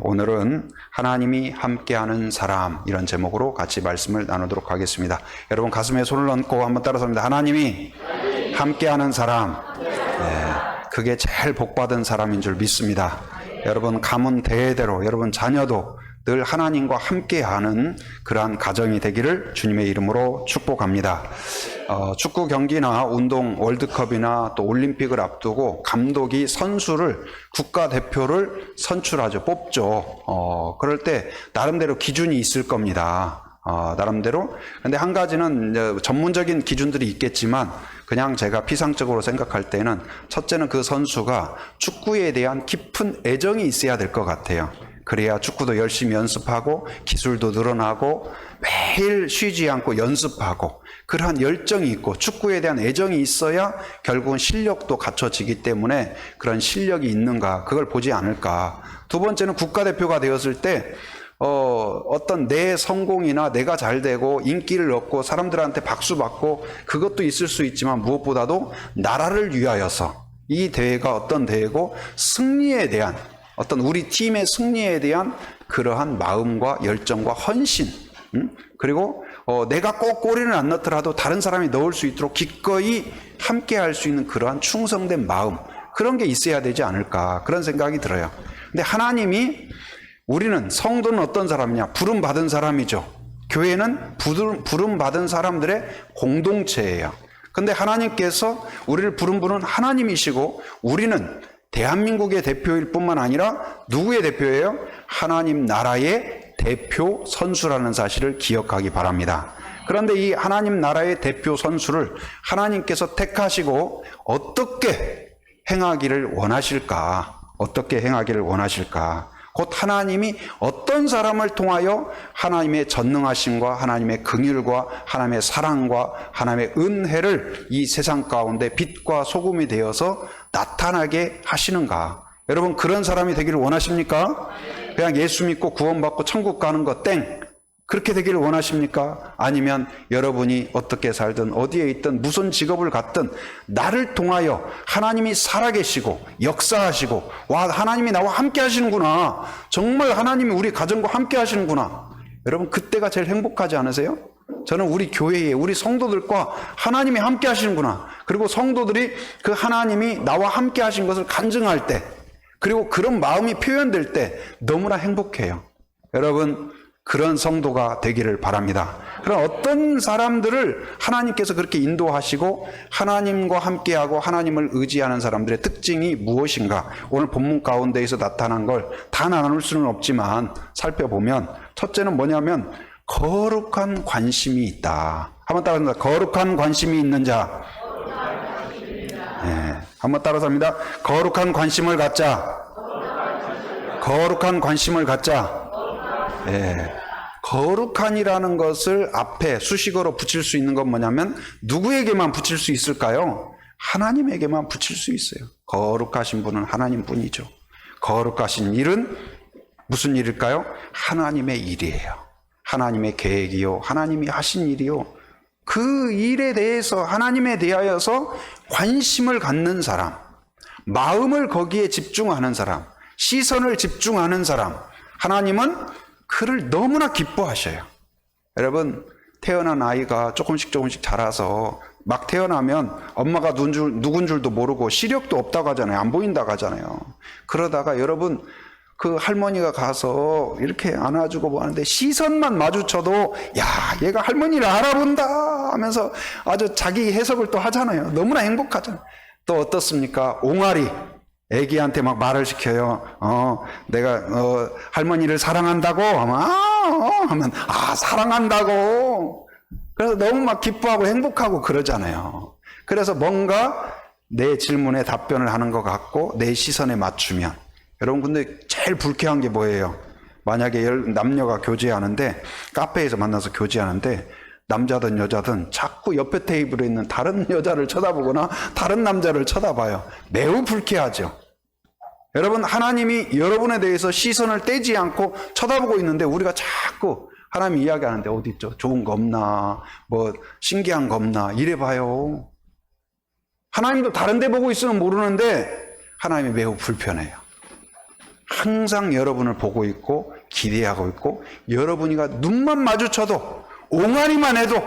오늘은 하나님이 함께하는 사람, 이런 제목으로 같이 말씀을 나누도록 하겠습니다. 여러분 가슴에 손을 얹고 한번 따라서 합니다. 하나님이 함께하는 사람, 그게 제일 복받은 사람인 줄 믿습니다. 여러분 가문 대대로 여러분 자녀도 늘 하나님과 함께하는 그러한 가정이 되기를 주님의 이름으로 축복합니다. 축구 경기나 운동 월드컵이나 또 올림픽을 앞두고 감독이 선수를, 국가대표를 선출하죠. 뽑죠. 그럴 때 나름대로 기준이 있을 겁니다. 나름대로. 근데 한 가지는 이제 전문적인 기준들이 있겠지만 그냥 제가 피상적으로 생각할 때는 첫째는 그 선수가 축구에 대한 깊은 애정이 있어야 될 것 같아요. 그래야 축구도 열심히 연습하고 기술도 늘어나고 매일 쉬지 않고 연습하고 그러한 열정이 있고 축구에 대한 애정이 있어야 결국은 실력도 갖춰지기 때문에 그런 실력이 있는가, 그걸 보지 않을까. 두 번째는 국가대표가 되었을 때 어떤 내 성공이나 내가 잘 되고 인기를 얻고 사람들한테 박수 받고 그것도 있을 수 있지만 무엇보다도 나라를 위하여서 이 대회가 어떤 대회고 승리에 대한 어떤 우리 팀의 승리에 대한 그러한 마음과 열정과 헌신, 그리고 내가 꼭 골을 안 넣더라도 다른 사람이 넣을 수 있도록 기꺼이 함께 할 수 있는 그러한 충성된 마음, 그런 게 있어야 되지 않을까, 그런 생각이 들어요. 근데 하나님이, 우리는 성도는 어떤 사람이냐? 부름받은 사람이죠. 교회는 부름받은 사람들의 공동체예요. 근데 하나님께서 우리를 부른 분은 하나님이시고 우리는 대한민국의 대표일 뿐만 아니라 누구의 대표예요? 하나님 나라의 대표 선수라는 사실을 기억하기 바랍니다. 그런데 이 하나님 나라의 대표 선수를 하나님께서 택하시고 어떻게 행하기를 원하실까? 어떻게 행하기를 원하실까? 곧 하나님이 어떤 사람을 통하여 하나님의 전능하심과 하나님의 긍휼과 하나님의 사랑과 하나님의 은혜를 이 세상 가운데 빛과 소금이 되어서 나타나게 하시는가? 여러분 그런 사람이 되기를 원하십니까? 그냥 예수 믿고 구원받고 천국 가는 거 땡! 그렇게 되기를 원하십니까? 아니면 여러분이 어떻게 살든 어디에 있든 무슨 직업을 갖든 나를 통하여 하나님이 살아계시고 역사하시고, 와, 하나님이 나와 함께 하시는구나, 정말 하나님이 우리 가정과 함께 하시는구나, 여러분 그때가 제일 행복하지 않으세요? 저는 우리 교회에 우리 성도들과 하나님이 함께 하시는구나, 그리고 성도들이 그 하나님이 나와 함께 하신 것을 간증할 때, 그리고 그런 마음이 표현될 때 너무나 행복해요. 여러분 그런 성도가 되기를 바랍니다. 그럼 어떤 사람들을 하나님께서 그렇게 인도하시고 하나님과 함께하고 하나님을 의지하는 사람들의 특징이 무엇인가? 오늘 본문 가운데에서 나타난 걸 다 나눌 수는 없지만 살펴보면 첫째는 뭐냐면 거룩한 관심이 있다. 한번 따라합니다. 거룩한 관심이 있는 자. 한번 따라서 합니다. 거룩한 관심을 갖자. 거룩한 관심을 갖자. 거룩한이라는 것을 앞에 수식어로 붙일 수 있는 건 뭐냐면 누구에게만 붙일 수 있을까요? 하나님에게만 붙일 수 있어요. 거룩하신 분은 하나님 뿐이죠. 거룩하신 일은 무슨 일일까요? 하나님의 일이에요. 하나님의 계획이요, 하나님이 하신 일이요. 그 일에 대해서 하나님에 대하여서 관심을 갖는 사람, 마음을 거기에 집중하는 사람, 시선을 집중하는 사람, 하나님은 그를 너무나 기뻐하셔요. 여러분 태어난 아이가 조금씩 자라서 막 태어나면 엄마가 누군 줄도 모르고 시력도 없다고 하잖아요. 안 보인다고 하잖아요. 그러다가 여러분 그 할머니가 가서 이렇게 안아주고 뭐 하는데 시선만 마주쳐도 야, 얘가 할머니를 알아본다 하면서 아주 자기 해석을 또 하잖아요. 너무나 행복하잖아요. 또 어떻습니까? 옹알이 애기한테 막 말을 시켜요. 내가 할머니를 사랑한다고 하면 사랑한다고. 그래서 너무 막 기뻐하고 행복하고 그러잖아요. 그래서 뭔가 내 질문에 답변을 하는 것 같고 내 시선에 맞추면, 여러분 근데 제일 불쾌한 게 뭐예요? 만약에 남녀가 교제하는데, 카페에서 만나서 교제하는데 남자든 여자든 자꾸 옆에 테이블에 있는 다른 여자를 쳐다보거나 다른 남자를 쳐다봐요. 매우 불쾌하죠. 여러분 하나님이 여러분에 대해서 시선을 떼지 않고 쳐다보고 있는데 우리가 자꾸 하나님 이야기하는데 어디 있죠? 좋은 거 없나? 뭐 신기한 거 없나? 이래봐요. 하나님도 다른 데 보고 있으면 모르는데 하나님이 매우 불편해요. 항상 여러분을 보고 있고 기대하고 있고 여러분이가 눈만 마주쳐도 옹알이만 해도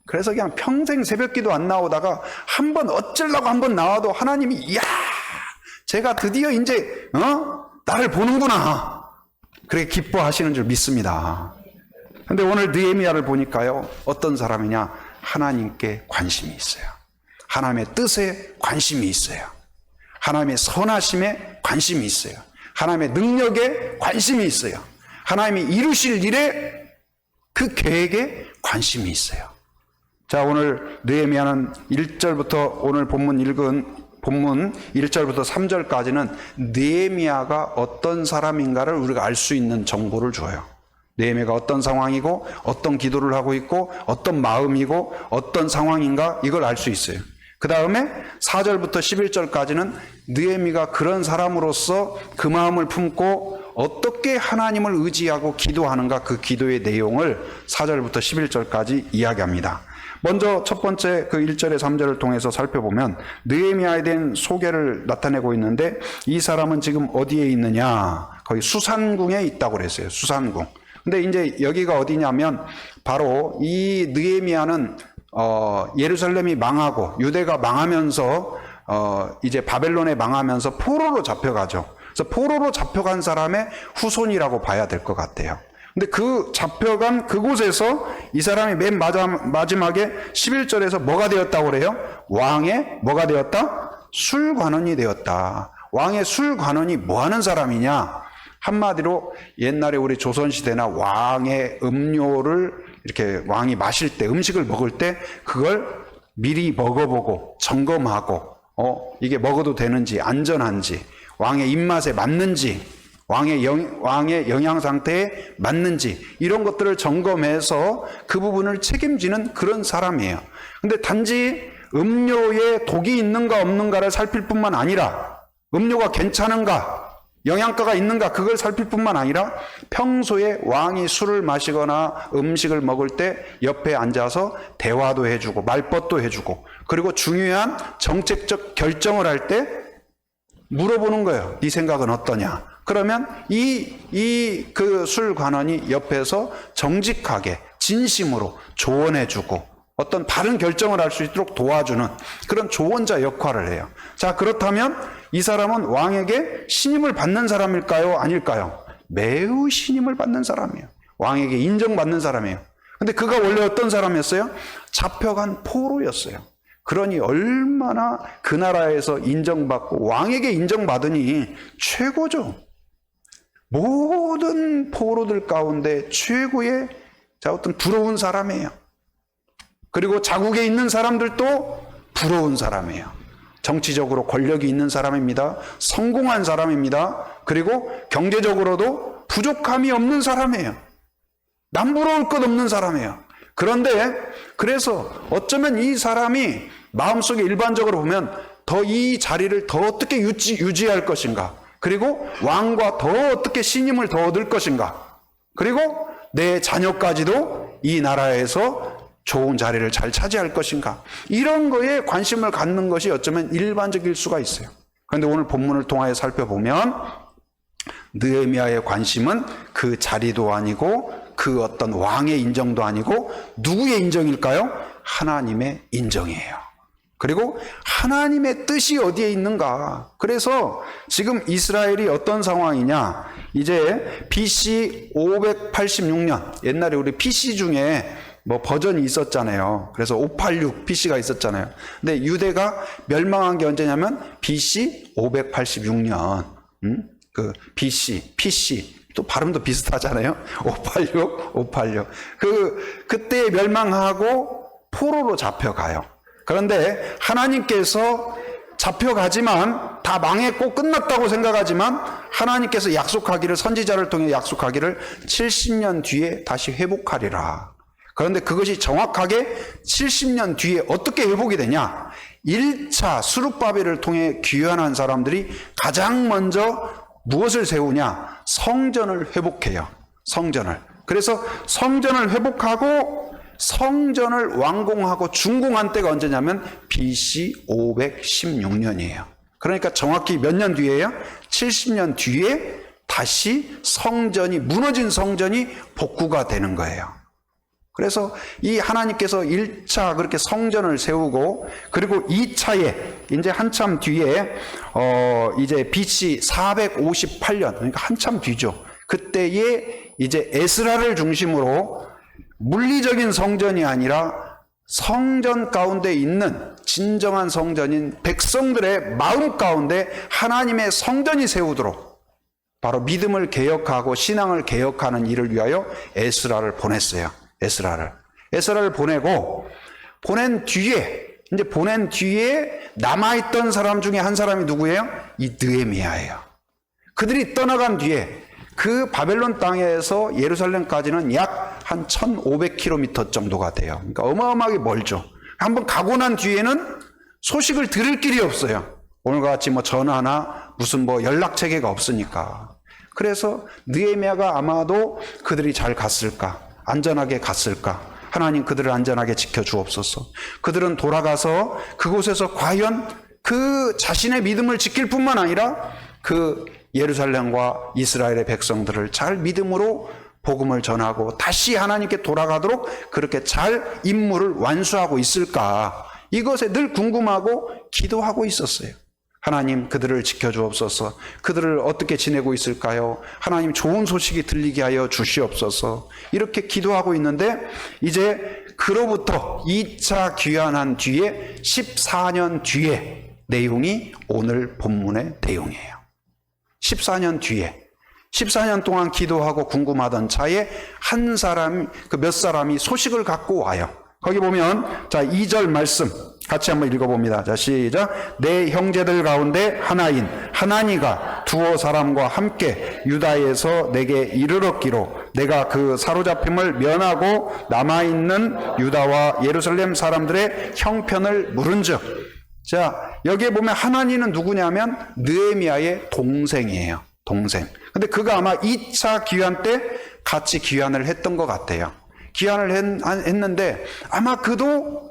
그래서 그냥 평생 새벽기도 안 나오다가 한번 어쩌려고 한번 나와도 하나님이 이야 제가 드디어 이제 나를 보는구나 그렇게 기뻐하시는 줄 믿습니다. 근데 오늘 느헤미야를 보니까요 어떤 사람이냐 하나님께 관심이 있어요. 하나님의 뜻에 관심이 있어요. 하나님의 선하심에 관심이 있어요. 하나님의 능력에 관심이 있어요. 하나님이 이루실 일에 그 계획에 관심이 있어요. 자, 오늘 느헤미야는 1절부터 오늘 본문 읽은 본문 1절부터 3절까지는 느헤미야가 어떤 사람인가를 우리가 알 수 있는 정보를 줘요. 느헤미야가 어떤 상황이고 어떤 기도를 하고 있고 어떤 마음이고 어떤 상황인가 이걸 알 수 있어요. 그 다음에 4절부터 11절까지는 느헤미야가 그런 사람으로서 그 마음을 품고 어떻게 하나님을 의지하고 기도하는가 그 기도의 내용을 4절부터 11절까지 이야기합니다. 먼저 첫 번째 그 1절에 3절을 통해서 살펴보면 느헤미야에 대한 소개를 나타내고 있는데 이 사람은 지금 어디에 있느냐? 거기 수산궁에 있다고 그랬어요. 수산궁. 근데 이제 여기가 어디냐면 바로 이 느헤미야는 예루살렘이 망하고 유대가 망하면서 이제 바벨론에 망하면서 포로로 잡혀가죠. 그래서 포로로 잡혀간 사람의 후손이라고 봐야 될 것 같아요. 근데 그 잡혀간 그곳에서 이 사람이 맨 마지막에 11절에서 뭐가 되었다고 그래요? 왕의 뭐가 되었다? 술관원이 되었다. 왕의 술관원이 뭐 하는 사람이냐? 한마디로 옛날에 우리 조선시대나 왕의 음료를 이렇게 왕이 마실 때 음식을 먹을 때 그걸 미리 먹어보고 점검하고 이게 먹어도 되는지 안전한지 왕의 입맛에 맞는지 왕의 영양 상태에 맞는지 이런 것들을 점검해서 그 부분을 책임지는 그런 사람이에요. 근데 단지 음료에 독이 있는가 없는가를 살필 뿐만 아니라 음료가 괜찮은가 영양가가 있는가 그걸 살필 뿐만 아니라 평소에 왕이 술을 마시거나 음식을 먹을 때 옆에 앉아서 대화도 해주고 말벗도 해주고 그리고 중요한 정책적 결정을 할 때 물어보는 거예요. 네 생각은 어떠냐? 그러면 그 술관원이 옆에서 정직하게 진심으로 조언해주고 어떤 바른 결정을 할 수 있도록 도와주는 그런 조언자 역할을 해요. 자, 그렇다면 이 사람은 왕에게 신임을 받는 사람일까요? 아닐까요? 매우 신임을 받는 사람이에요. 왕에게 인정받는 사람이에요. 근데 그가 원래 어떤 사람이었어요? 잡혀간 포로였어요. 그러니 얼마나 그 나라에서 인정받고 왕에게 인정받으니 최고죠. 모든 포로들 가운데 최고의 어떤 부러운 사람이에요. 그리고 자국에 있는 사람들도 부러운 사람이에요. 정치적으로 권력이 있는 사람입니다. 성공한 사람입니다. 그리고 경제적으로도 부족함이 없는 사람이에요. 남부러울 것 없는 사람이에요. 그런데 그래서 어쩌면 이 사람이 마음속에 일반적으로 보면 더 이 자리를 더 어떻게 유지할 것인가, 그리고 왕과 더 어떻게 신임을 더 얻을 것인가, 그리고 내 자녀까지도 이 나라에서 좋은 자리를 잘 차지할 것인가, 이런 거에 관심을 갖는 것이 어쩌면 일반적일 수가 있어요. 그런데 오늘 본문을 통하여 살펴보면 느헤미야의 관심은 그 자리도 아니고 그 어떤 왕의 인정도 아니고 누구의 인정일까요? 하나님의 인정이에요. 그리고 하나님의 뜻이 어디에 있는가. 그래서 지금 이스라엘이 어떤 상황이냐, 이제 BC 586년, 옛날에 우리 PC 중에 뭐 버전이 있었잖아요. 그래서 586 PC가 있었잖아요. 근데 유대가 멸망한 게 언제냐면 BC 586년. 그 BC, PC 또 발음도 비슷하잖아요. 586. 그때 멸망하고 포로로 잡혀가요. 그런데 하나님께서 잡혀가지만 다 망했고 끝났다고 생각하지만 하나님께서 약속하기를, 선지자를 통해 약속하기를 70년 뒤에 다시 회복하리라. 그런데 그것이 정확하게 70년 뒤에 어떻게 회복이 되냐? 1차 수룹바벨을 통해 귀환한 사람들이 가장 먼저 무엇을 세우냐? 성전을 회복해요. 성전을. 그래서 성전을 회복하고 성전을 완공하고 준공한 때가 언제냐면 BC 516년이에요. 그러니까 정확히 몇 년 뒤에요? 70년 뒤에 다시 성전이, 무너진 성전이 복구가 되는 거예요. 그래서 이 하나님께서 1차 그렇게 성전을 세우고, 그리고 2차에 이제 한참 뒤에 이제 BC 458년, 그러니까 한참 뒤죠. 그때에 이제 에스라를 중심으로 물리적인 성전이 아니라 성전 가운데 있는 진정한 성전인 백성들의 마음 가운데 하나님의 성전이 세우도록 바로 믿음을 개혁하고 신앙을 개혁하는 일을 위하여 에스라를 보냈어요. 에스라를 보내고, 보낸 뒤에 남아있던 사람 중에 한 사람이 누구예요? 이 느헤미야예요. 그들이 떠나간 뒤에 그 바벨론 땅에서 예루살렘까지는 약 한 1500km 정도가 돼요. 그러니까 어마어마하게 멀죠. 한번 가고 난 뒤에는 소식을 들을 길이 없어요. 오늘과 같이 뭐 전화나 무슨 뭐 연락 체계가 없으니까. 그래서 느헤미야가 아마도 그들이 잘 갔을까, 안전하게 갔을까, 하나님 그들을 안전하게 지켜주옵소서. 그들은 돌아가서 그곳에서 과연 그 자신의 믿음을 지킬 뿐만 아니라 그 예루살렘과 이스라엘의 백성들을 잘 믿음으로 복음을 전하고 다시 하나님께 돌아가도록 그렇게 잘 임무를 완수하고 있을까, 이것에 늘 궁금하고 기도하고 있었어요. 하나님 그들을 지켜주옵소서. 그들을 어떻게 지내고 있을까요? 하나님 좋은 소식이 들리게 하여 주시옵소서. 이렇게 기도하고 있는데, 이제 그로부터 2차 귀환한 뒤에 14년 뒤에 내용이 오늘 본문의 내용이에요. 14년 뒤에, 14년 동안 기도하고 궁금하던 차에 한 사람, 몇 사람이 소식을 갖고 와요. 거기 보면, 자, 2절 말씀 같이 한번 읽어봅니다. 자, 시작. 내 형제들 가운데 하나인 하나니가 두어 사람과 함께 유다에서 내게 이르렀기로 내가 그 사로잡힘을 면하고 남아있는 유다와 예루살렘 사람들의 형편을 물은즉. 자, 여기에 보면 하나니는 누구냐면 느헤미야의 동생이에요. 동생. 근데 그가 아마 2차 귀환 때 같이 귀환을 했던 것 같아요. 귀환을 했는데 아마 그도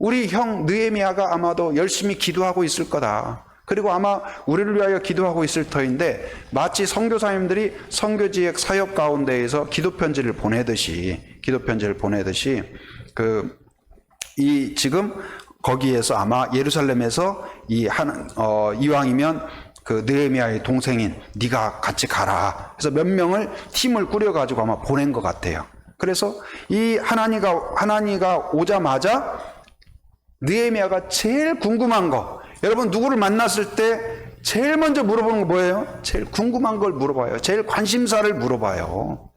우리 형 느헤미야가 아마도 열심히 기도하고 있을 거다. 그리고 아마 우리를 위하여 기도하고 있을 터인데, 마치 선교사님들이 선교지역 사역 가운데에서 기도 편지를 보내듯이 지금 거기에서 아마 예루살렘에서 이왕이면 그 느헤미야의 동생인 네가 같이 가라. 그래서 몇 명을 팀을 꾸려가지고 아마 보낸 것 같아요. 그래서 이 하나니가 오자마자 느헤미야가 제일 궁금한 거, 여러분 누구를 만났을 때 제일 먼저 물어보는 거 뭐예요? 제일 궁금한 걸 물어봐요. 제일 관심사를 물어봐요.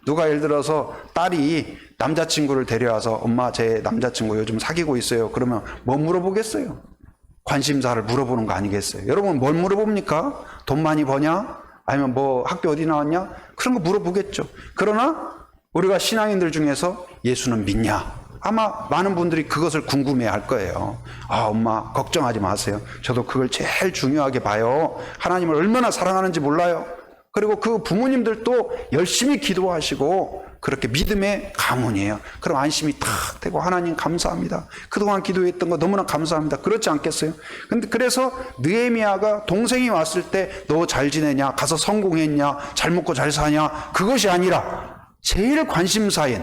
누가 예를 들어서 딸이 남자친구를 데려와서 엄마 제 남자친구 요즘 사귀고 있어요. 그러면 뭐 물어보겠어요? 관심사를 물어보는 거 아니겠어요? 여러분 뭘 물어봅니까? 돈 많이 버냐? 아니면 뭐 학교 어디 나왔냐? 그런 거 물어보겠죠. 그러나 우리가 신앙인들 중에서 예수는 믿냐? 아마 많은 분들이 그것을 궁금해 할 거예요. 아, 엄마 걱정하지 마세요. 저도 그걸 제일 중요하게 봐요. 하나님을 얼마나 사랑하는지 몰라요. 그리고 그 부모님들도 열심히 기도하시고 그렇게 믿음의 가문이에요. 그럼 안심이 탁 되고 하나님 감사합니다. 그동안 기도했던 거 너무나 감사합니다. 그렇지 않겠어요? 근데 그래서 느헤미야가 동생이 왔을 때 너 잘 지내냐? 가서 성공했냐? 잘 먹고 잘 사냐? 그것이 아니라 제일 관심사인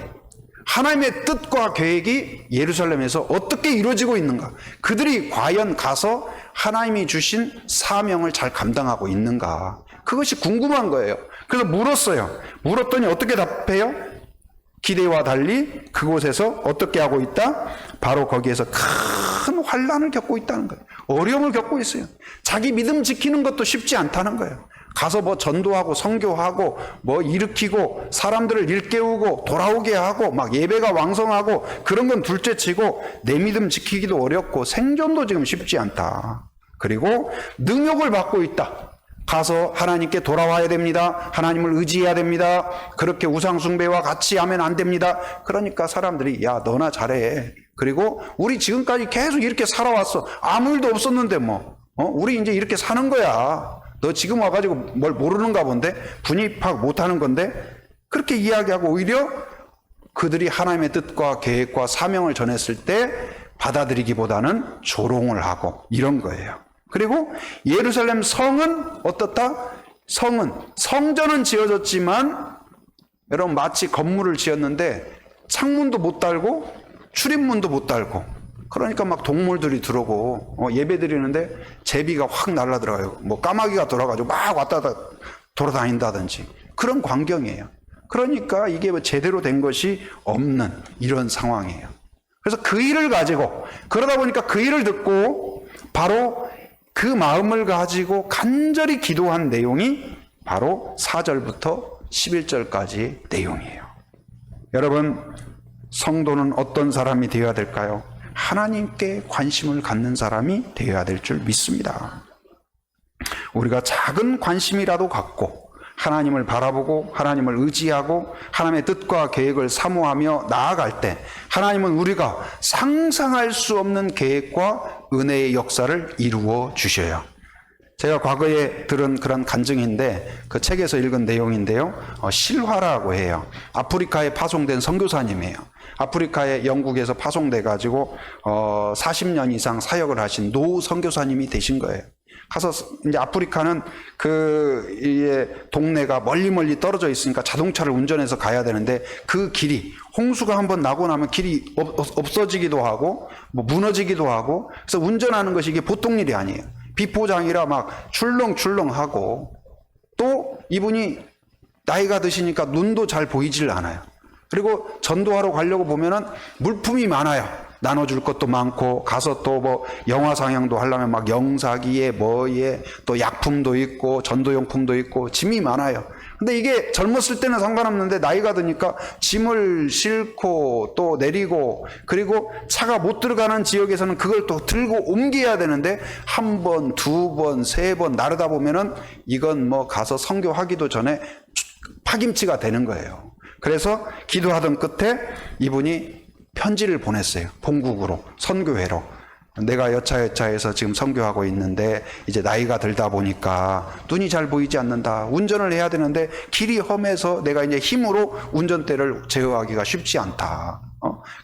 하나님의 뜻과 계획이 예루살렘에서 어떻게 이루어지고 있는가? 그들이 과연 가서 하나님이 주신 사명을 잘 감당하고 있는가? 그것이 궁금한 거예요. 그래서 물었어요. 물었더니 어떻게 답해요? 기대와 달리 그곳에서 어떻게 하고 있다? 바로 거기에서 큰 환난을 겪고 있다는 거예요. 어려움을 겪고 있어요. 자기 믿음 지키는 것도 쉽지 않다는 거예요. 가서 뭐 전도하고 선교하고 뭐 일으키고 사람들을 일깨우고 돌아오게 하고 막 예배가 왕성하고 그런 건 둘째치고 내 믿음 지키기도 어렵고 생존도 지금 쉽지 않다. 그리고 능욕을 받고 있다. 가서 하나님께 돌아와야 됩니다. 하나님을 의지해야 됩니다. 그렇게 우상숭배와 같이 하면 안 됩니다. 그러니까 사람들이 야 너나 잘해. 그리고 우리 지금까지 계속 이렇게 살아왔어. 아무 일도 없었는데 뭐 우리 이제 이렇게 사는 거야. 너 지금 와가지고 뭘 모르는가 본데? 분입 파악 못하는 건데? 그렇게 이야기하고 오히려 그들이 하나님의 뜻과 계획과 사명을 전했을 때 받아들이기보다는 조롱을 하고 이런 거예요. 그리고 예루살렘 성은 어떻다? 성전은 지어졌지만 여러분 마치 건물을 지었는데 창문도 못 달고 출입문도 못 달고, 그러니까 막 동물들이 들어오고 예배 드리는데 제비가 확 날라들어가요. 뭐 까마귀가 돌아가지고 막 왔다 갔다 돌아다닌다든지 그런 광경이에요. 그러니까 이게 제대로 된 것이 없는 이런 상황이에요. 그래서 그 일을 가지고, 그러다 보니까 그 일을 듣고 바로 그 마음을 가지고 간절히 기도한 내용이 바로 4절부터 11절까지 내용이에요. 여러분, 성도는 어떤 사람이 되어야 될까요? 하나님께 관심을 갖는 사람이 되어야 될 줄 믿습니다. 우리가 작은 관심이라도 갖고 하나님을 바라보고 하나님을 의지하고 하나님의 뜻과 계획을 사모하며 나아갈 때 하나님은 우리가 상상할 수 없는 계획과 은혜의 역사를 이루어 주셔요. 제가 과거에 들은 그런 간증인데 그 책에서 읽은 내용인데요. 실화라고 해요. 아프리카에 파송된 선교사님이에요. 아프리카에 영국에서 파송돼 가지고 40년 이상 사역을 하신 노 선교사님이 되신 거예요. 가서 이제 아프리카는 동네가 멀리 떨어져 있으니까 자동차를 운전해서 가야 되는데 그 길이 홍수가 한번 나고 나면 길이 없어지기도 하고 뭐 무너지기도 하고, 그래서 운전하는 것이 이게 보통 일이 아니에요. 비포장이라 막 출렁출렁하고, 또 이분이 나이가 드시니까 눈도 잘 보이질 않아요. 그리고 전도하러 가려고 보면은 물품이 많아요. 나눠줄 것도 많고, 가서 또 뭐 영화 상영도 하려면 막 영사기에 뭐에 또 약품도 있고 전도용품도 있고 짐이 많아요. 근데 이게 젊었을 때는 상관없는데 나이가 드니까 짐을 싣고 또 내리고, 그리고 차가 못 들어가는 지역에서는 그걸 또 들고 옮겨야 되는데 한 번, 두 번, 세 번 나르다 보면은 이건 뭐 가서 선교하기도 전에 파김치가 되는 거예요. 그래서 기도하던 끝에 이분이 편지를 보냈어요. 본국으로, 선교회로. 내가 여차여차해서 지금 선교하고 있는데 이제 나이가 들다 보니까 눈이 잘 보이지 않는다. 운전을 해야 되는데 길이 험해서 내가 이제 힘으로 운전대를 제어하기가 쉽지 않다.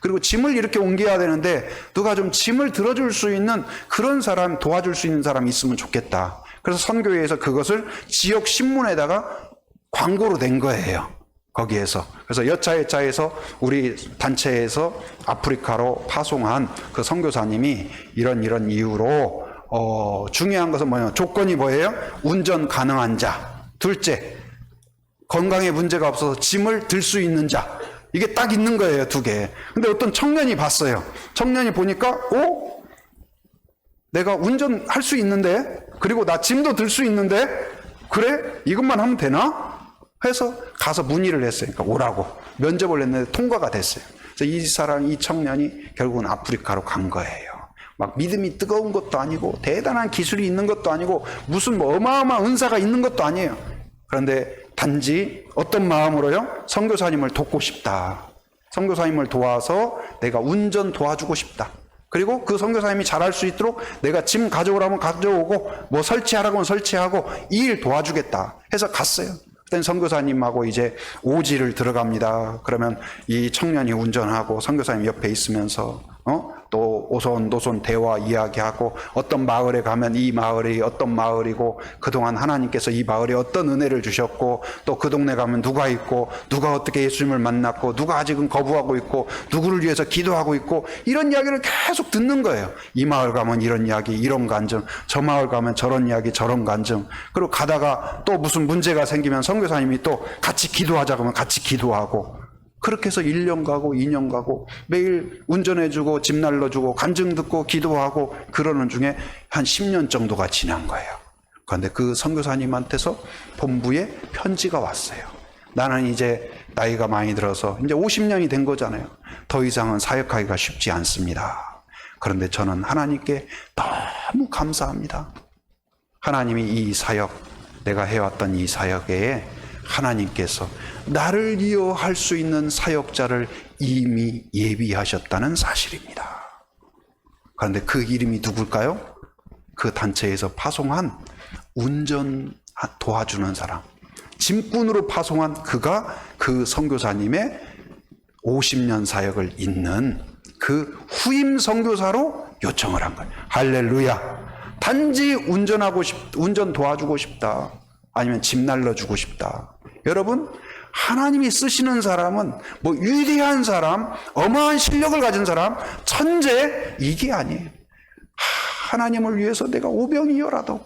그리고 짐을 이렇게 옮겨야 되는데 누가 좀 짐을 들어줄 수 있는 그런 사람, 도와줄 수 있는 사람이 있으면 좋겠다. 그래서 선교회에서 그것을 지역 신문에다가 광고로 낸 거예요. 거기에서. 그래서 여차여차해서 우리 단체에서 아프리카로 파송한 그 선교사님이 이런 이유로 중요한 것은 뭐예요? 조건이 뭐예요? 운전 가능한 자. 둘째, 건강에 문제가 없어서 짐을 들 수 있는 자. 이게 딱 있는 거예요, 두 개. 근데 어떤 청년이 봤어요. 청년이 보니까 내가 운전할 수 있는데, 그리고 나 짐도 들 수 있는데, 그래? 이것만 하면 되나? 해서 가서 문의를 했어요. 그러니까 오라고 면접을 했는데 통과가 됐어요. 그래서 이 청년이 결국은 아프리카로 간 거예요. 막 믿음이 뜨거운 것도 아니고 대단한 기술이 있는 것도 아니고 무슨 뭐 어마어마한 은사가 있는 것도 아니에요. 그런데 단지 어떤 마음으로요? 선교사님을 돕고 싶다. 선교사님을 도와서 내가 운전 도와주고 싶다. 그리고 그 선교사님이 잘할 수 있도록 내가 짐 가져오라면 가져오고 뭐 설치하라고 하면 설치하고 이 일 도와주겠다 해서 갔어요. 그때 선교사님하고 이제 오지를 들어갑니다. 그러면 이 청년이 운전하고 선교사님 옆에 있으면서 또 오손도손 대화 이야기하고, 어떤 마을에 가면 이 마을이 어떤 마을이고 그동안 하나님께서 이 마을에 어떤 은혜를 주셨고, 또 그 동네 가면 누가 있고 누가 어떻게 예수님을 만났고 누가 아직은 거부하고 있고 누구를 위해서 기도하고 있고, 이런 이야기를 계속 듣는 거예요. 이 마을 가면 이런 이야기, 이런 간증, 저 마을 가면 저런 이야기, 저런 간증. 그리고 가다가 또 무슨 문제가 생기면 선교사님이 또 같이 기도하자 그러면 같이 기도하고, 그렇게 해서 1년 가고 2년 가고 매일 운전해주고 집 날려주고 간증 듣고 기도하고 그러는 중에 한 10년 정도가 지난 거예요. 그런데 그 선교사님한테서 본부에 편지가 왔어요. 나는 이제 나이가 많이 들어서 이제 50년이 된 거잖아요. 더 이상은 사역하기가 쉽지 않습니다. 그런데 저는 하나님께 너무 감사합니다. 하나님이 이 사역, 내가 해왔던 이 사역에 하나님께서 나를 이어할 수 있는 사역자를 이미 예비하셨다는 사실입니다. 그런데 그 이름이 누굴까요? 그 단체에서 파송한 운전 도와주는 사람, 짐꾼으로 파송한 그가 그 선교사님의 50년 사역을 잇는 그 후임 선교사로 요청을 한 거예요. 할렐루야. 단지 운전 도와주고 싶다. 아니면 집 날려주고 싶다. 여러분, 하나님이 쓰시는 사람은 뭐 위대한 사람, 어마어마한 실력을 가진 사람, 천재, 이게 아니에요. 하나님을 위해서 내가 오병이어라도.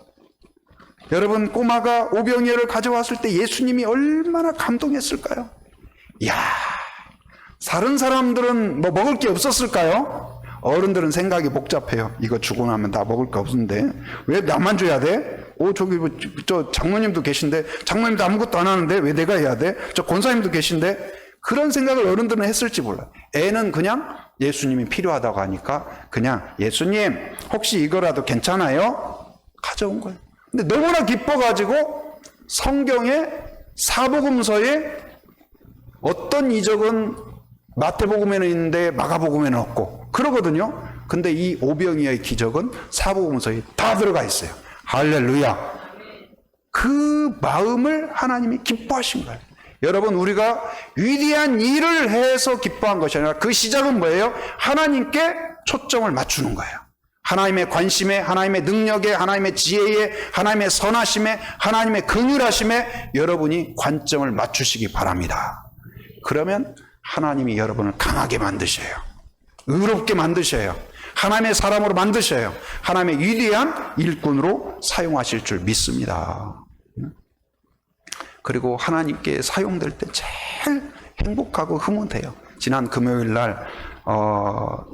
여러분, 꼬마가 오병이어를 가져왔을 때 예수님이 얼마나 감동했을까요? 이야, 다른 사람들은 뭐 먹을 게 없었을까요? 어른들은 생각이 복잡해요. 이거 주고 나면 다 먹을 게 없는데 왜 나만 줘야 돼? 저기 저 장모님도 계신데 장모님도 아무것도 안 하는데 왜 내가 해야 돼? 저 권사님도 계신데 그런 생각을 어른들은 했을지 몰라요. 애는 그냥 예수님이 필요하다고 하니까 그냥 예수님 혹시 이거라도 괜찮아요? 가져온 거예요. 근데 너무나 기뻐가지고 성경에 사복음서에 어떤 이적은 마태복음에는 있는데 마가복음에는 없고 그러거든요. 근데 이 오병이어의 기적은 사복음서에 다 들어가 있어요. 할렐루야. 그 마음을 하나님이 기뻐하신 거예요. 여러분, 우리가 위대한 일을 해서 기뻐한 것이 아니라 그 시작은 뭐예요? 하나님께 초점을 맞추는 거예요. 하나님의 관심에, 하나님의 능력에, 하나님의 지혜에, 하나님의 선하심에, 하나님의 긍휼하심에 여러분이 관점을 맞추시기 바랍니다. 그러면 하나님이 여러분을 강하게 만드셔요. 의롭게 만드셔요. 하나님의 사람으로 만드셔요. 하나님의 위대한 일꾼으로 사용하실 줄 믿습니다. 그리고 하나님께 사용될 때 제일 행복하고 흐뭇해요. 지난 금요일 날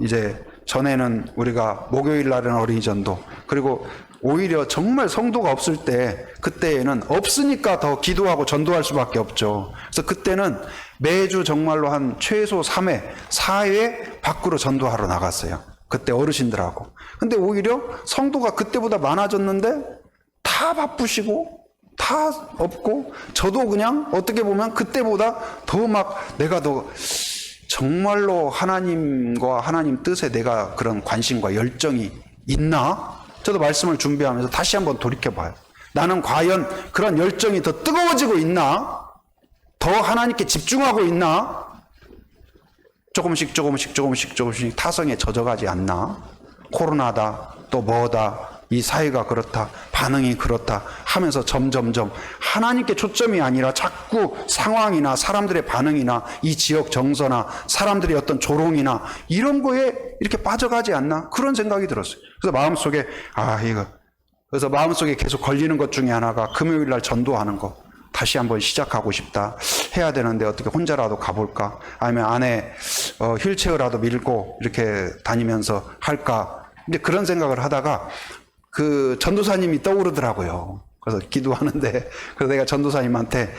이제 전에는 우리가 목요일 날은 어린이 전도, 그리고 오히려 정말 성도가 없을 때 그때에는 없으니까 더 기도하고 전도할 수밖에 없죠. 그래서 그때는 매주 정말로 한 최소 3회, 4회 밖으로 전도하러 나갔어요. 그때 어르신들하고. 근데 오히려 성도가 그때보다 많아졌는데 다 바쁘시고 다 없고 저도 그냥 어떻게 보면 그때보다 더 막 내가 더 정말로 하나님과 하나님 뜻에 내가 그런 관심과 열정이 있나? 저도 말씀을 준비하면서 다시 한번 돌이켜봐요. 나는 과연 그런 열정이 더 뜨거워지고 있나? 더 하나님께 집중하고 있나? 조금씩 타성에 젖어가지 않나? 코로나다, 또 뭐다, 이 사회가 그렇다, 반응이 그렇다 하면서 점점점 하나님께 초점이 아니라 자꾸 상황이나 사람들의 반응이나 이 지역 정서나 사람들의 어떤 조롱이나 이런 거에 이렇게 빠져가지 않나? 그런 생각이 들었어요. 그래서 마음속에 그래서 마음속에 계속 걸리는 것 중에 하나가 금요일 날 전도하는 거 다시 한번 시작하고 싶다. 해야 되는데 어떻게 혼자라도 가볼까? 아니면 안에 휠체어라도 밀고 이렇게 다니면서 할까? 이제 그런 생각을 하다가 그 전도사님이 떠오르더라고요. 그래서 기도하는데, 그래서 내가 전도사님한테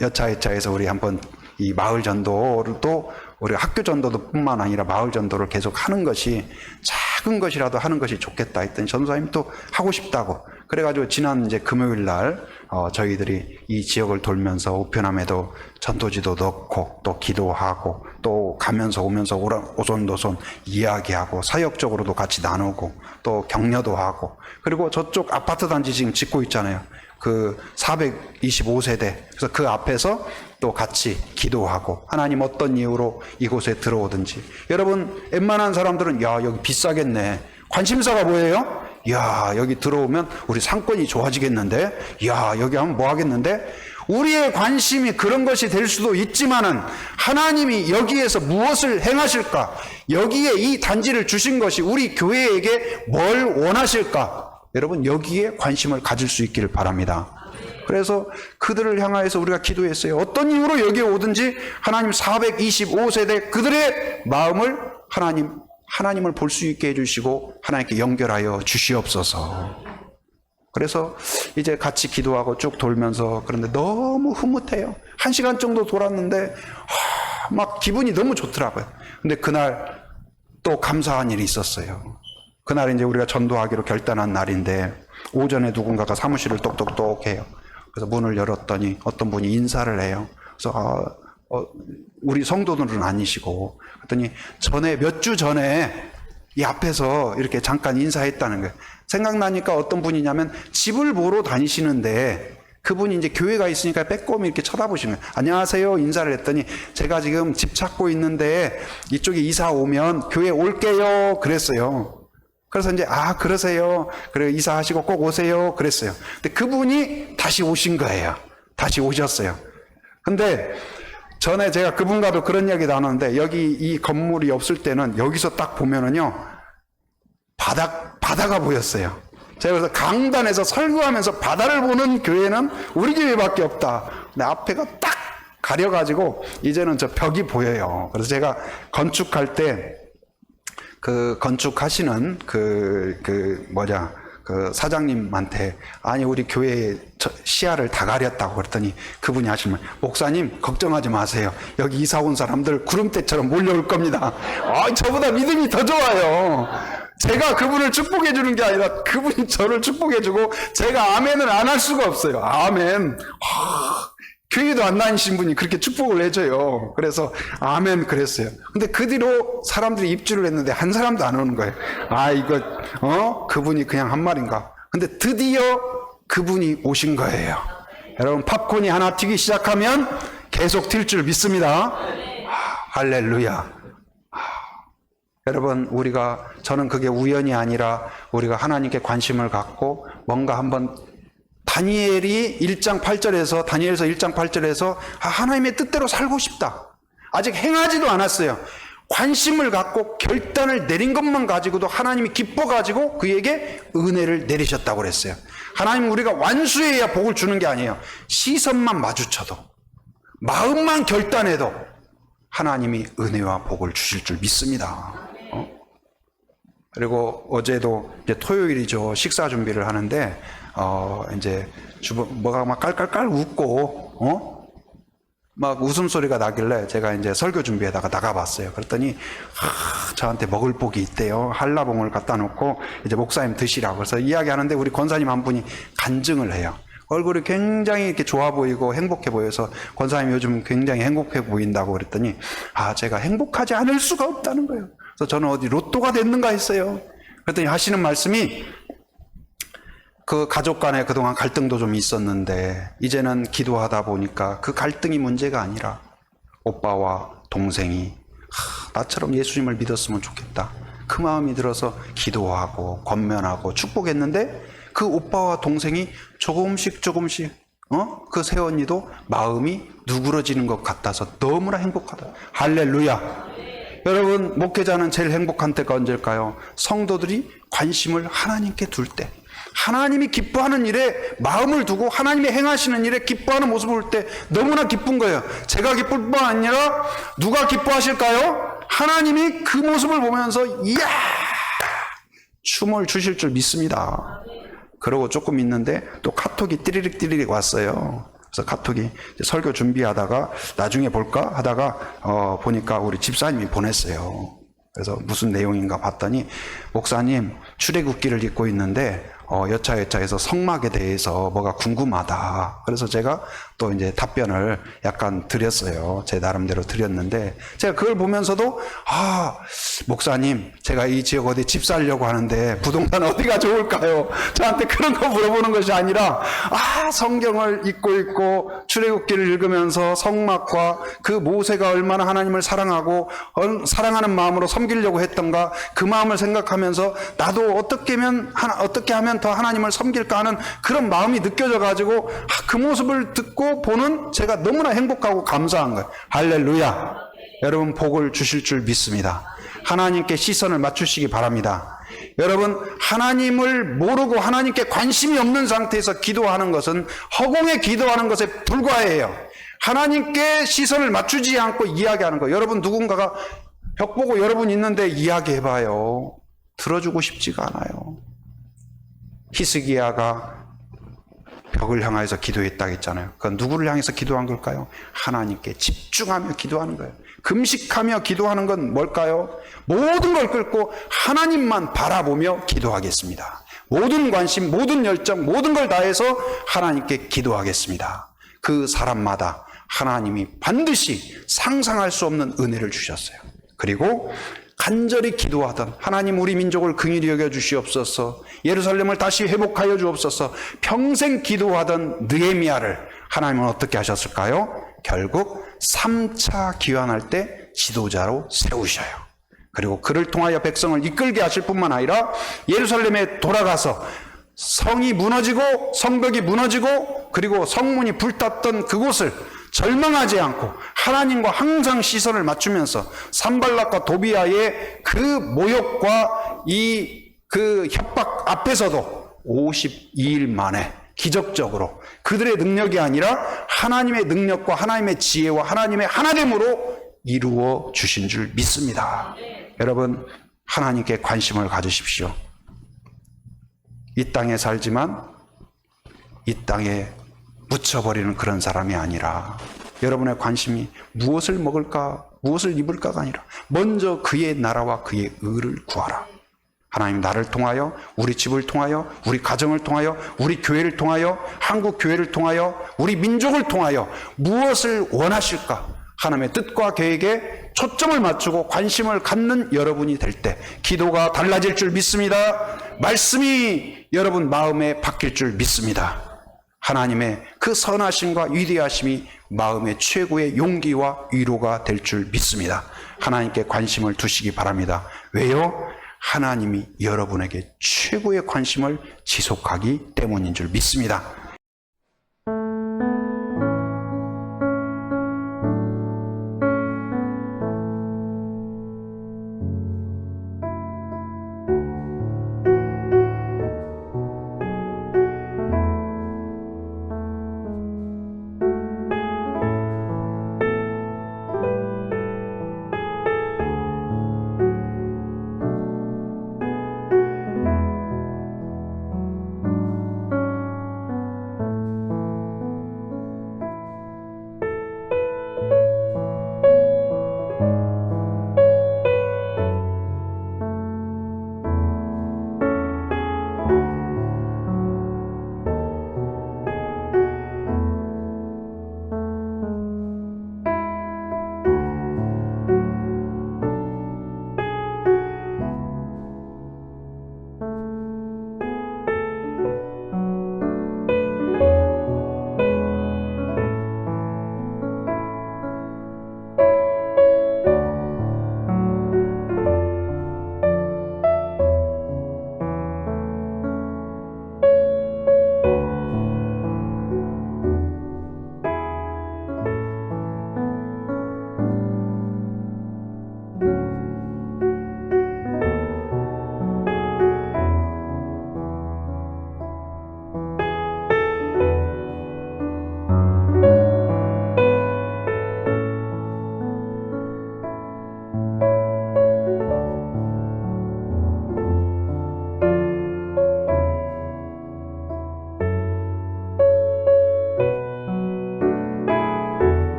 여차여차해서 우리 한번 이 마을 전도를 또 우리 학교 전도도 뿐만 아니라 마을 전도를 계속 하는 것이 작은 것이라도 하는 것이 좋겠다 했더니 전도사님이 또 하고 싶다고. 그래가지고 지난 이제 금요일 날 저희들이 이 지역을 돌면서 우편함에도 전도지도 넣고 또 기도하고 또 가면서 오면서 오손도손 이야기하고 사역적으로도 같이 나누고 또 격려도 하고, 그리고 저쪽 아파트 단지 지금 짓고 있잖아요. 그 425세대. 그래서 그 앞에서 또 같이 기도하고 하나님 어떤 이유로 이곳에 들어오든지. 여러분, 웬만한 사람들은 야, 여기 비싸겠네. 관심사가 뭐예요? 야, 여기 들어오면 우리 상권이 좋아지겠는데? 야, 여기 하면 뭐 하겠는데? 우리의 관심이 그런 것이 될 수도 있지만은 하나님이 여기에서 무엇을 행하실까? 여기에 이 단지를 주신 것이 우리 교회에게 뭘 원하실까? 여러분, 여기에 관심을 가질 수 있기를 바랍니다. 그래서 그들을 향하여서 우리가 기도했어요. 어떤 이유로 여기에 오든지 하나님 425세대 그들의 마음을 하나님을 볼 수 있게 해주시고 하나님께 연결하여 주시옵소서. 그래서 이제 같이 기도하고 쭉 돌면서, 그런데 너무 흐뭇해요. 1시간 정도 돌았는데 막 기분이 너무 좋더라고요. 근데 그날 또 감사한 일이 있었어요. 그날 이제 우리가 전도하기로 결단한 날인데 오전에 누군가가 사무실을 똑똑똑 해요. 그래서 문을 열었더니 어떤 분이 인사를 해요. 그래서 우리 성도들은 아니시고, 그랬더니 몇 주 전에 이 앞에서 이렇게 잠깐 인사했다는 거예요. 생각나니까 어떤 분이냐면 집을 보러 다니시는데 그분이 이제 교회가 있으니까 빼꼼히 이렇게 쳐다보시는 거예요. 안녕하세요 인사를 했더니 제가 지금 집 찾고 있는데 이쪽에 이사 오면 교회 올게요 그랬어요. 그래서 이제 그러세요. 그래 이사하시고 꼭 오세요. 그랬어요. 근데 그분이 다시 오신 거예요. 다시 오셨어요. 근데 전에 제가 그분과도 그런 이야기 나눴는데 여기 이 건물이 없을 때는 여기서 딱 보면은요 바다가 보였어요. 제가 그래서 강단에서 설교하면서 바다를 보는 교회는 우리 교회밖에 없다. 근데 앞에가 딱 가려가지고 이제는 저 벽이 보여요. 그래서 제가 건축할 때 그 건축하시는 그 사장님한테 아니 우리 교회 시야를 다 가렸다고 그랬더니 그분이 하시면 목사님 걱정하지 마세요. 여기 이사 온 사람들 구름대처럼 몰려올 겁니다. 저보다 믿음이 더 좋아요. 제가 그분을 축복해 주는 게 아니라 그분이 저를 축복해 주고 제가 아멘을 안 할 수가 없어요. 아멘. 교회도 안 다니신 분이 그렇게 축복을 해줘요. 그래서 아멘 그랬어요. 근데 그 뒤로 사람들이 입주를 했는데 한 사람도 안 오는 거예요. 그분이 그냥 한 말인가. 근데 드디어 그분이 오신 거예요. 여러분 팝콘이 하나 튀기 시작하면 계속 튈 줄 믿습니다. 할렐루야. 여러분 저는 그게 우연이 아니라 우리가 하나님께 관심을 갖고 뭔가 한번 다니엘서 1장 8절에서 하나님의 뜻대로 살고 싶다. 아직 행하지도 않았어요. 관심을 갖고 결단을 내린 것만 가지고도 하나님이 기뻐가지고 그에게 은혜를 내리셨다고 그랬어요. 하나님 우리가 완수해야 복을 주는 게 아니에요. 시선만 마주쳐도 마음만 결단해도 하나님이 은혜와 복을 주실 줄 믿습니다. 그리고 어제도 이제 토요일이죠. 식사 준비를 하는데 이제 뭐가 막 깔깔깔 웃고 막 웃음소리가 나길래 제가 이제 설교 준비에다가 나가봤어요. 그랬더니 저한테 먹을 복이 있대요. 한라봉을 갖다 놓고 이제 목사님 드시라고. 그래서 이야기하는데 우리 권사님 한 분이 간증을 해요. 얼굴이 굉장히 이렇게 좋아 보이고 행복해 보여서 권사님 요즘 굉장히 행복해 보인다고 그랬더니 제가 행복하지 않을 수가 없다는 거예요. 그래서 저는 어디 로또가 됐는가 했어요. 그랬더니 하시는 말씀이 그 가족 간에 그동안 갈등도 좀 있었는데 이제는 기도하다 보니까 그 갈등이 문제가 아니라 오빠와 동생이 나처럼 예수님을 믿었으면 좋겠다. 그 마음이 들어서 기도하고 권면하고 축복했는데 그 오빠와 동생이 조금씩 그 새언니도 마음이 누그러지는 것 같아서 너무나 행복하다. 할렐루야. 여러분 목회자는 제일 행복한 때가 언제일까요? 성도들이 관심을 하나님께 둘 때, 하나님이 기뻐하는 일에 마음을 두고 하나님이 행하시는 일에 기뻐하는 모습을 볼 때 너무나 기쁜 거예요. 제가 기쁠 뿐 아니라 누가 기뻐하실까요? 하나님이 그 모습을 보면서 이야 춤을 주실 줄 믿습니다. 그러고 조금 있는데 또 카톡이 띠리릭 왔어요. 그래서 카톡이 설교 준비하다가 나중에 볼까 하다가 보니까 우리 집사님이 보냈어요. 그래서 무슨 내용인가 봤더니 목사님 출애굽기를 읽고 있는데 여차여차해서 성막에 대해서 뭐가 궁금하다. 그래서 제가 또 이제 답변을 약간 드렸어요. 제 나름대로 드렸는데 제가 그걸 보면서도 목사님 제가 이 지역 어디 집 살려고 하는데 부동산 어디가 좋을까요? 저한테 그런 거 물어보는 것이 아니라 성경을 읽고 있고 출애굽기를 읽으면서 성막과 그 모세가 얼마나 하나님을 사랑하고 사랑하는 마음으로 섬기려고 했던가 그 마음을 생각하면서 나도 어떻게 하면 더 하나님을 섬길까 하는 그런 마음이 느껴져 가지고 그 모습을 듣고 보는 제가 너무나 행복하고 감사한 거예요. 할렐루야. 여러분 복을 주실 줄 믿습니다. 하나님께 시선을 맞추시기 바랍니다. 여러분 하나님을 모르고 하나님께 관심이 없는 상태에서 기도하는 것은 허공에 기도하는 것에 불과해요. 하나님께 시선을 맞추지 않고 이야기하는 거. 여러분 누군가가 벽 보고 여러분 있는데 이야기해봐요. 들어주고 싶지가 않아요. 히스기야가 벽을 향해서 기도했다고 했잖아요. 그건 누구를 향해서 기도한 걸까요? 하나님께 집중하며 기도하는 거예요. 금식하며 기도하는 건 뭘까요? 모든 걸 끊고 하나님만 바라보며 기도하겠습니다. 모든 관심, 모든 열정, 모든 걸 다해서 하나님께 기도하겠습니다. 그 사람마다 하나님이 반드시 상상할 수 없는 은혜를 주셨어요. 그리고 간절히 기도하던 하나님 우리 민족을 긍휼히 여겨 주시옵소서, 예루살렘을 다시 회복하여 주옵소서, 평생 기도하던 느헤미야를 하나님은 어떻게 하셨을까요? 결국 3차 귀환할 때 지도자로 세우셔요. 그리고 그를 통하여 백성을 이끌게 하실 뿐만 아니라 예루살렘에 돌아가서 성이 무너지고 성벽이 무너지고 그리고 성문이 불탔던 그곳을 절망하지 않고 하나님과 항상 시선을 맞추면서 산발락과 도비아의 그 모욕과 그 협박 앞에서도 52일 만에 기적적으로 그들의 능력이 아니라 하나님의 능력과 하나님의 지혜와 하나님의 하나됨으로 이루어 주신 줄 믿습니다. 여러분, 하나님께 관심을 가지십시오. 이 땅에 살지만 이 땅에 묻혀버리는 그런 사람이 아니라 여러분의 관심이 무엇을 먹을까, 무엇을 입을까가 아니라 먼저 그의 나라와 그의 의를 구하라. 하나님 나를 통하여, 우리 집을 통하여, 우리 가정을 통하여, 우리 교회를 통하여, 한국 교회를 통하여, 우리 민족을 통하여 무엇을 원하실까? 하나님의 뜻과 계획에 초점을 맞추고 관심을 갖는 여러분이 될 때 기도가 달라질 줄 믿습니다. 말씀이 여러분 마음에 박힐 줄 믿습니다. 하나님의 그 선하심과 위대하심이 마음의 최고의 용기와 위로가 될 줄 믿습니다. 하나님께 관심을 두시기 바랍니다. 왜요? 하나님이 여러분에게 최고의 관심을 지속하기 때문인 줄 믿습니다.